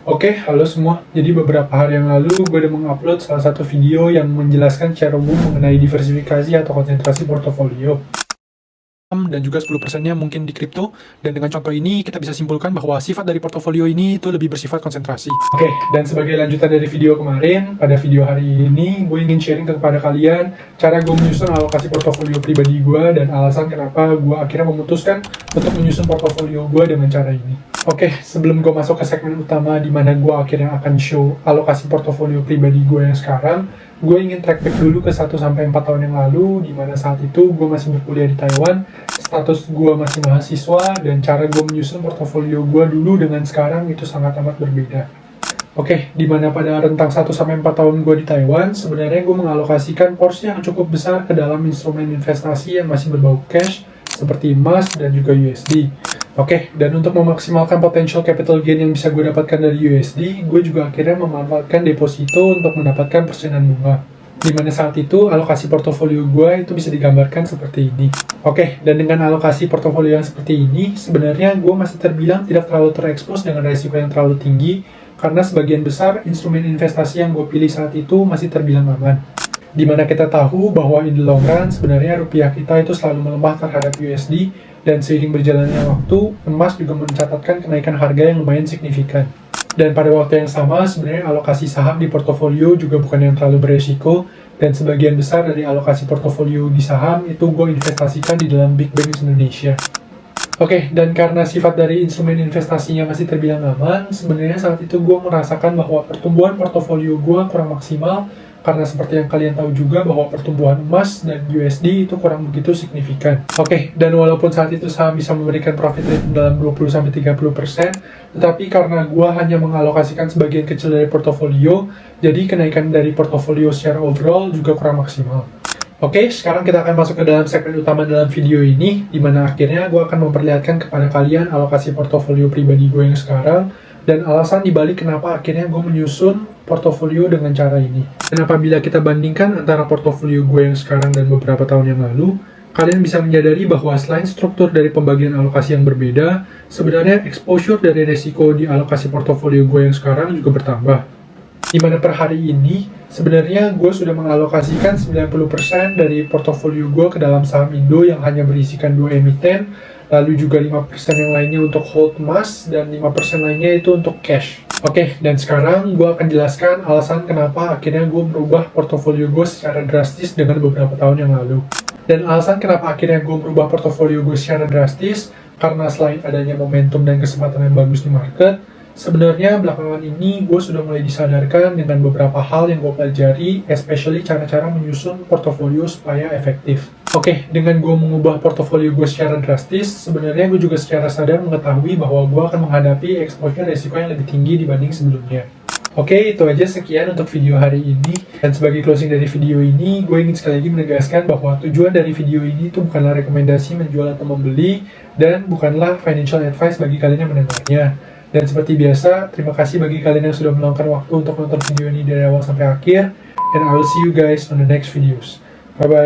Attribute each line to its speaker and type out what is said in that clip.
Speaker 1: Oke, halo semua. Jadi beberapa hari yang lalu gue udah mengupload salah satu video yang menjelaskan secara umum mengenai diversifikasi atau konsentrasi portofolio. Dan juga 10%-nya mungkin di kripto. Dan dengan contoh ini kita bisa simpulkan bahwa sifat dari portofolio ini itu lebih bersifat konsentrasi. Oke, dan sebagai lanjutan dari video kemarin, pada video hari ini gue ingin sharing kepada kalian cara gue menyusun alokasi portofolio pribadi gue dan alasan kenapa gue akhirnya memutuskan untuk menyusun portofolio gue dengan cara ini. Oke, sebelum gue masuk ke segmen utama di mana gue akhirnya akan show alokasi portofolio pribadi gue yang sekarang, gue ingin track back dulu ke 1-4 tahun yang lalu, di mana saat itu gue masih berkuliah di Taiwan, status gue masih mahasiswa, dan cara gue menyusun portofolio gue dulu dengan sekarang itu sangat amat berbeda. Oke, di mana pada rentang 1-4 tahun gue di Taiwan, sebenarnya gue mengalokasikan porsi yang cukup besar ke dalam instrumen investasi yang masih berbau cash, seperti emas dan juga USD. Oke, dan untuk memaksimalkan potential capital gain yang bisa gue dapatkan dari USD, gue juga akhirnya memanfaatkan deposito untuk mendapatkan persenan bunga. Dimana saat itu, alokasi portofolio gue itu bisa digambarkan seperti ini. Oke, dan dengan alokasi portofolio yang seperti ini, sebenarnya gue masih terbilang tidak terlalu terekspos dengan risiko yang terlalu tinggi, karena sebagian besar instrumen investasi yang gue pilih saat itu masih terbilang aman. Dimana kita tahu bahwa in the long run, sebenarnya rupiah kita itu selalu melemah terhadap USD, dan seiring berjalannya waktu, emas juga mencatatkan kenaikan harga yang lumayan signifikan. Dan pada waktu yang sama, sebenarnya alokasi saham di portofolio juga bukan yang terlalu beresiko, dan sebagian besar dari alokasi portofolio di saham itu gue investasikan di dalam big banks Indonesia. Oke, dan karena sifat dari instrumen investasinya masih terbilang aman, sebenarnya saat itu gue merasakan bahwa pertumbuhan portofolio gue kurang maksimal, karena seperti yang kalian tahu juga bahwa pertumbuhan emas dan USD itu kurang begitu signifikan. Oke, dan walaupun saat itu saham bisa memberikan profit rate dalam 20-30%, tetapi karena gua hanya mengalokasikan sebagian kecil dari portofolio, jadi kenaikan dari portofolio secara overall juga kurang maksimal. Oke, sekarang kita akan masuk ke dalam segmen utama dalam video ini, di mana akhirnya gua akan memperlihatkan kepada kalian alokasi portofolio pribadi gue yang sekarang, dan alasan dibalik kenapa akhirnya gue menyusun portofolio dengan cara ini. Dan apabila kita bandingkan antara portofolio gue yang sekarang dan beberapa tahun yang lalu, kalian bisa menyadari bahwa selain struktur dari pembagian alokasi yang berbeda, sebenarnya exposure dari resiko di alokasi portofolio gue yang sekarang juga bertambah. Dimana per hari ini, sebenarnya gue sudah mengalokasikan 90% dari portofolio gue ke dalam saham Indo yang hanya berisikan 2 emiten, lalu juga 5% yang lainnya untuk hold emas, dan 5% lainnya itu untuk cash. Oke, dan sekarang gue akan jelaskan alasan kenapa akhirnya gue merubah portofolio gue secara drastis dengan beberapa tahun yang lalu. Dan alasan kenapa akhirnya gue merubah portofolio gue secara drastis, karena selain adanya momentum dan kesempatan yang bagus di market, sebenarnya belakangan ini gue sudah mulai disadarkan dengan beberapa hal yang gue pelajari, especially cara-cara menyusun portofolio supaya efektif. Oke, dengan gue mengubah portofolio gue secara drastis, sebenarnya gue juga secara sadar mengetahui bahwa gue akan menghadapi exposure resiko yang lebih tinggi dibanding sebelumnya. Oke, itu aja sekian untuk video hari ini. Dan sebagai closing dari video ini, gue ingin sekali lagi menegaskan bahwa tujuan dari video ini itu bukanlah rekomendasi menjual atau membeli, dan bukanlah financial advice bagi kalian yang mendengarnya. Dan seperti biasa, terima kasih bagi kalian yang sudah meluangkan waktu untuk nonton video ini dari awal sampai akhir. And I will see you guys on the next videos. Bye-bye.